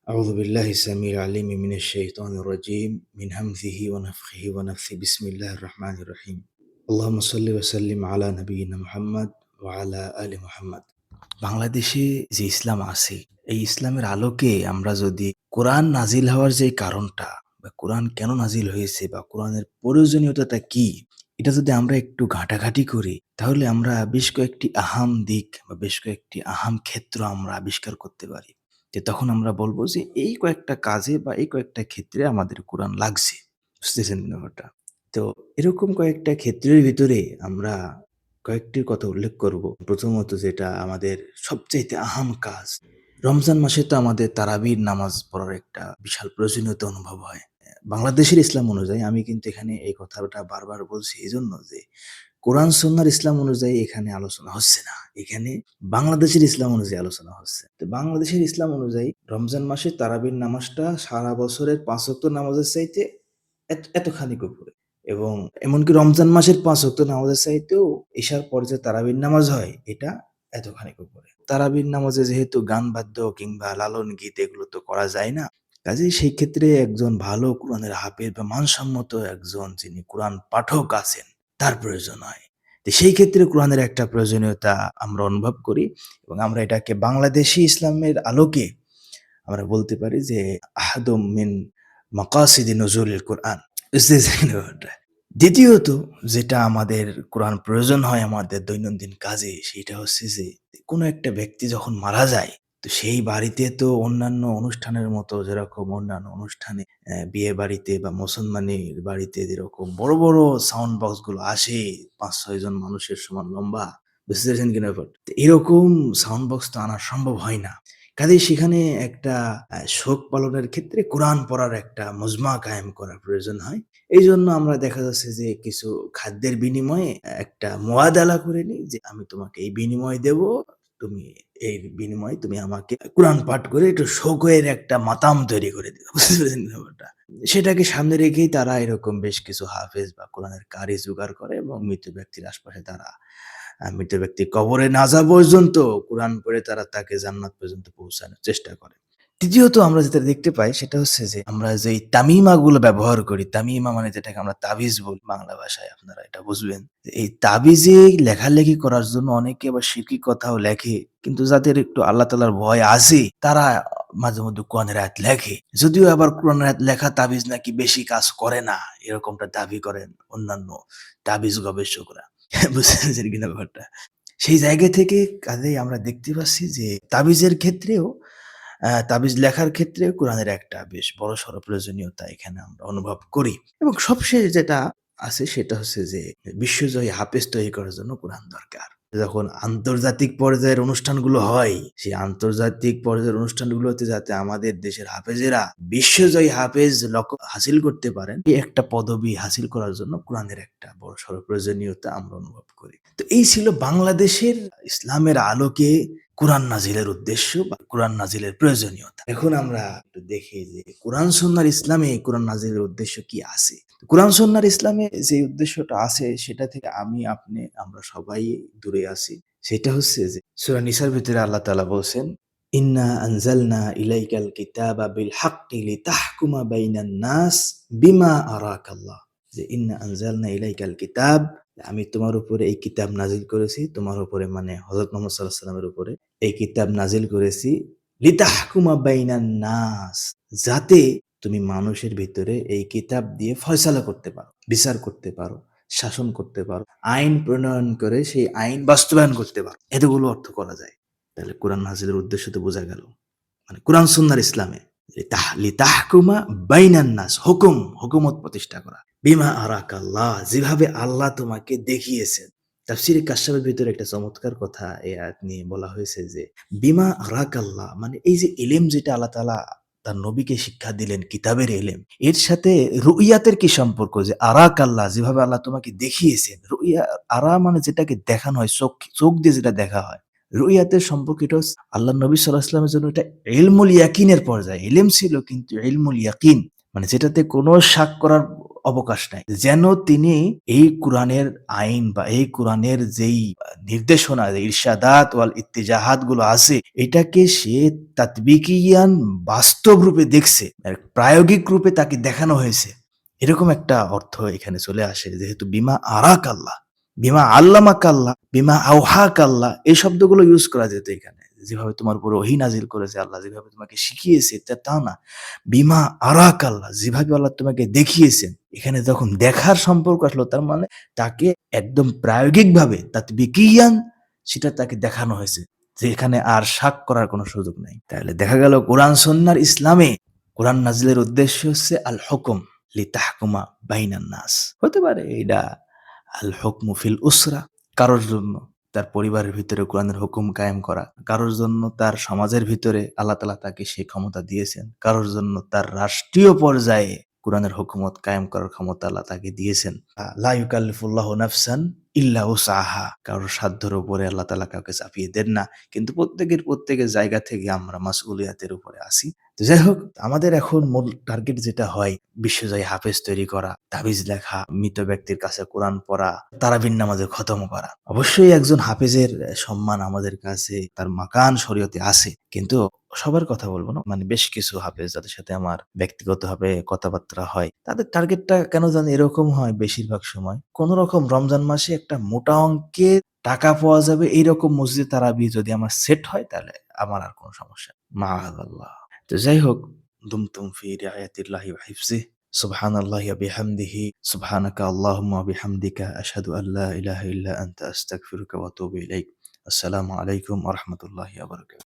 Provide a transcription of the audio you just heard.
أعوذ بالله السميع العليم من الشيطان الرجيم من همزه ونفخه ونفثه بسم الله الرحمن الرحيم اللهم صل وسلم على نبينا محمد وعلى آل محمد বাংলাদেশে যে ইসলাম আছে এই ইসলামের আলোকে আমরা যদি কোরআন নাজিল হওয়ার যে কারণটা বা কোরআন কেন নাজিল হয়েছে বা কোরআনের প্রয়োজনীয়তাটা কি এটা যদি আমরা একটু ঘাটাঘাটি করি তাহলে আমরা বেশ কয়েকটি আহাম দিক বা বেশ কয়েকটি আহাম ক্ষেত্র আমরা আবিষ্কার করতে পারি। যে তখন আমরা বলব যে এই কয়েকটা কাজে বা এই কয়েকটা ক্ষেত্রে আমাদের কোরআন লাগছে। বুঝতেছেন ব্যাপারটা? তো এরকম কয়েকটা ক্ষেত্রের ভিতরে আমরা কয়েকটির কথা উল্লেখ করব। প্রথমত যেটা আমাদের সবচাইতে আহাম কাজ। রমজান মাসে তো আমাদের তারাবির নামাজ পড়ার একটা বিশাল প্রয়োজনীয়তা অনুভব হয়। বাংলাদেশের ইসলাম অনুযায়ী আমি কিন্তু এখানে এই কথাটা বারবার বলছি এজন্য যে কোরআন সুন্নাহর ইসলাম অনুযায়ী এখানে আলোচনা হচ্ছে না। এখানে বাংলাদেশের ইসলাম অনুযায়ী আলোচনা হচ্ছে। তো বাংলাদেশের ইসলাম অনুযায়ী রমজান মাসে তারাবির নামাজটা সারা বছরের ৫ ওয়াক্ত নামাজের চাইতে এতখানি উপরে। এবং এমনকি রমজান মাসের ৫ ওয়াক্ত নামাজের চাইতেও ইশার পরে যে তারাবির নামাজ হয় এটা এতখানি উপরে। তারাবির নামাজে যেহেতু গান বাদ্য কিংবা লালন গীত এগুলো তো করা যায় না। কাজেই সেই ক্ষেত্রে একজন ভালো কোরআনের হাফেজ বা মানসম্মত একজন যিনি কোরআন পাঠক আছেন তার প্রয়োজন হয়। তো সেই ক্ষেত্রে কোরআনের একটা প্রয়োজনীয়তা আমরা অনুভব করি এবং আমরা এটাকে বাংলাদেশী ইসলামের আলোকে আমরা বলতে পারি যে আহাদুম মিন মাকাসিদি নুজুলিল কোরআন। বুঝতেছেন ব্যাপারটা? দ্বিতীয়ত যেটা আমাদের কোরআন প্রয়োজন হয় আমাদের দৈনন্দিন কাজে সেটা হচ্ছে যে কোনো একটা ব্যক্তি যখন মারা যায় তো সেই বাড়িতে তো অন্যান্য অনুষ্ঠানের মতো যেরকম অন্যান্য অনুষ্ঠানে বিয়ে বাড়িতে বা মুসলমানের বাড়িতে যেরকম বড়, বড় সাউন্ড বক্স গুলো আসে ৫-৬ জন মানুষের সমান লম্বা। বুঝতে পেরেছেন কিনা ব্যাপারটা? তো এরকম সাউন্ড বক্স তো আনা সম্ভব হয় না। কাজেই সেখানে একটা শোক পালনের ক্ষেত্রে কোরআন পড়ার একটা মজমা কায়েম করার প্রয়োজন হয়। এইজন্য আমরা দেখা যাচ্ছে যে কিছু খাদ্যের বিনিময়ে একটা মুয়াদালা করে নিই যে, "আমি তোমাকে এই বিনিময় দেব। তুমি এর বিনিময়ে তুমি আমাকে কোরআন পাঠ করে একটু শোকের একটা মাতাম তৈরি করে দিও।" বুঝতে পেরেছেন ব্যাপারটা? সেটাকে সামনে রেখেই তারা এরকম বেশ কিছু হাফেজ বা কোরআনের কারি জোগাড় করে এবং মৃত ব্যক্তির আশপাশে তারা মৃত ব্যক্তির কবরে না যাওয়া পর্যন্ত কোরআন পড়ে তারা তাকে জান্নাত পর্যন্ত পৌঁছানোর চেষ্টা করে। তৃতীয়ত আমরা যেটা দেখতে পাই সেটা হচ্ছে যে আমরা যেই তামিমাগুলো ব্যবহার করি, তামিমা মানে যেটাকে আমরা তাবিজ বলি বাংলা ভাষায় আপনারা এটা বুঝবেন। যে এই তাবিজে লেখালেখি করার জন্য অনেকে আবার শিরকি কথাও লেখে। কিন্তু যাদের একটু আল্লাহ তাআলার ভয় আছে তারা মাঝে মধ্যে কোরআনের আয়াত লেখে। যদিও আবার কোরআনের আয়াত লেখা তাবিজ নাকি বেশি কাজ করে না। এরকমটা দাবি করেন অন্যান্য তাবিজ গবেষকরা। বুঝতে পেরেছেন কিনা ব্যাপারটা? সেই জায়গা থেকে কাজেই আমরা দেখতে পাচ্ছি যে তাবিজের ক্ষেত্রেও তাবিজ লেখার ক্ষেত্রে কোরআনের একটা বেশ বড়সড় প্রয়োজনীয়তা এখানে আমরা অনুভব করি। এবং সবশেষ যেটা আছে সেটা হচ্ছে যে বিশ্বজয়ী হাফেজ তৈরি করার জন্য কোরআন দরকার। যখন আন্তর্জাতিক পর্যায়ের অনুষ্ঠানগুলো হয়, সেই আন্তর্জাতিক পর্যায়ের অনুষ্ঠানগুলোতে যাতে আমাদের দেশের হাফেজেরা বিশ্বজয়ী হাফেজ লক্ষ্য হাসিল করতে পারেন, এই একটা পদবি হাসিল করার জন্য কোরআনের একটা বড়সড় প্রয়োজনীয়তা আমরা অনুভব করি। তো এই ছিল বাংলাদেশের ইসলামের আলোকে কোরআন নাজিলের উদ্দেশ্য বা কোরআন নাজিলের প্রয়োজনীয়তা। এখন আমরা একটু দেখি যে কোরআন সুন্নাহর ইসলামে কোরআন নাজিলের উদ্দেশ্য কি আছে? কোরআন সুন্নাহর ইসলামে যে উদ্দেশ্যটা আছে সেটা থেকে আমি, আপনি, আমরা সবাই দূরে আছি। সেটা হচ্ছে যে সূরা নিসার ভিতরে আল্লাহ তাআলা বলছেন, "ইন্না আনজালনা ইলাইকাল কিতাবা বিল হাক্কি লিতাহকুমা বাইনান নাস বিমা আরাকাল্লাহ।" যে ইন্না আনজালনা ইলাইকাল কিতাব, আমি তোমার উপরে এই কিতাব নাজিল করেছি। তোমার উপরে মানে হযরত মুহাম্মদ সাল্লাল্লাহু আলাইহি ওয়াসাল্লামের উপরে এই কিতাব নাজিল করেছি লিতাহকুমা বাইনান নাস, যাতে তুমি মানুষের ভিতরে এই কিতাব দিয়ে ফয়সালা করতে পারো, বিচার করতে পারো, শাসন করতে পারো, আইন প্রণয়ন করে সেই আইন বাস্তবায়ন করতে পারো। এতগুলো অর্থ করা যায়। তাহলে কোরআন নাজিলের উদ্দেশ্য তো বোঝা গেল। মানে কোরআন সুন্নাহর ইসলামে লিতাহকুমা বাইনান নাস, হুকুমত প্রতিষ্ঠা করা। বিমা আরাকাল্লাহ, যেভাবে আল্লাহ তোমাকে দেখিয়েছেন। তাফসীরে কাশফের ভিতরে একটা চমৎকার কথা এই আয়াত নিয়ে বলা হয়েছে যে বিমা আরাকাল্লাহ মানে এই যে ইলম যেটা আল্লাহ তাআলা তার নবীকে শিক্ষা দিলেন কিতাবের ইলম, এর সাথে রুইয়াতের কি সম্পর্ক? যে আরাকাল্লাহ যেভাবে আল্লাহ তোমাকে দেখিয়েছেন। রুইয়া আরা মানে যেটাকে দেখানো হয়, চোখ দিয়ে যেটা দেখা হয়। রুইয়াতের সম্পর্ক এটা হচ্ছে আল্লাহর নবী সাল্লাল্লাহু আলাইহি ওয়াসাল্লামের জন্য এটা ইলমুল ইয়াকিনের পর্যায়ে। ইলম ছিল কিন্তু ইলমুল ইয়াকিন। মানে যেটাতে কোনো শাক করার অবকাশ নাই। যেন তিনি এই কোরআনের আইন বা এই কোরআনের যেই নির্দেশনা, ইরশাদাত ওয়াল ইত্তিজাহাত গুলো আছে, এটাকে সে তাতবিকিয়ান বাস্তব রূপে দেখছে। প্রায়োগিক রূপে তাকে দেখানো হয়েছে। এরকম একটা অর্থ এখানে চলে আসে, যেহেতু বিমা আরাক আল্লাহ, বিমা আল্লামাক আল্লাহ, বিমা আওহাক আল্লাহ, এই শব্দগুলো ইউজ করা যেত এখানে। যেভাবে তোমার উপর ওহী নাজিল করেছে আল্লাহ, যেভাবে তোমাকে শিখিয়েছে, তা না। বিমা আরাক আল্লাহ, যেভাবে আল্লাহ তোমাকে দেখিয়েছেন। এখানে যখন দেখার সম্পর্ক আসলো, তার মানে তাকে একদম প্রায়োগিকভাবে তাতবিকিয়ান সেটা তাকে দেখানো হয়েছে, যে এখানে আর শাক করার কোনো সুযোগ নাই। তাহলে দেখা গেল কোরআন সুন্নাহর ইসলামে কোরআন নাজিলের উদ্দেশ্য হচ্ছে আল হুকুম লিতাহকুমা বাইনান নাস। হতে পারে এটা আল হুকমু ফিল উসরা, কারোর জন্য তার পরিবারের ভিতরে কোরআনের হুকুম কায়েম করা, কারোর জন্য তার সমাজের ভিতরে আল্লাহ তাআলা তাকে সেই ক্ষমতা দিয়েছেন, কারোর জন্য তার রাষ্ট্রীয় পর্যায়ে কোরআনের হুকুমত কায়েম করার ক্ষমতা আল্লাহ তাকে দিয়েছেন। লা ইউকাল্লিফুল্লাহু নাফসান ইল্লা উসআহা, কারোর সাধ্যের উপরে আল্লাহ তাআলা কাউকে চাপিয়ে দেন না। কিন্তু প্রত্যেকের জায়গা থেকে আমরা মাসউলিয়াতের উপরে আছি। তো যাই হোক, আমাদের এখন মূল টার্গেট যেটা হয়, বিশ্বজয়ী হাফেজ তৈরি করা, তাবিজ লেখা, মৃত ব্যক্তির কাছে কোরআন পড়া, তারাবির নামাজে খতম করা। অবশ্যই একজন হাফেজের সম্মান আমাদের কাছে তার মাকান শরীয়তে আছে, কিন্তু সবার কথা বলবো না, মানে বেশ কিছু হাফেজ যাদের সাথে আমার ব্যক্তিগতভাবে কথাবার্তা হয়, তাদের টার্গেটটা কেন জানি এরকম হয় বেশিরভাগ সময়, কোন রকম রমজান মাসে একটা মোটা অঙ্কের টাকা পাওয়া যাবে এইরকম মসজিদে তারাবি যদি আমার সেট হয়, তাহলে আমার আর কোনো সমস্যা নেই। মাআযাল্লাহ। তো যাই হোক, দুমতুম ফি রিআয়াতিল্লাহি ওয়া হিফজিহি, সুবহানাল্লাহি ওয়া বিহামদিহি, সুবহানাকা আল্লাহুম্মা ওয়া বিহামদিকা, আশহাদু আল লা ইলাহা ইল্লা আনতা, আস্তাগফিরুকা ওয়া আতুবু ইলাইক। আসসালামু আলাইকুম ওয়া রাহমাতুল্লাহি ওয়া বারাকাতুহু।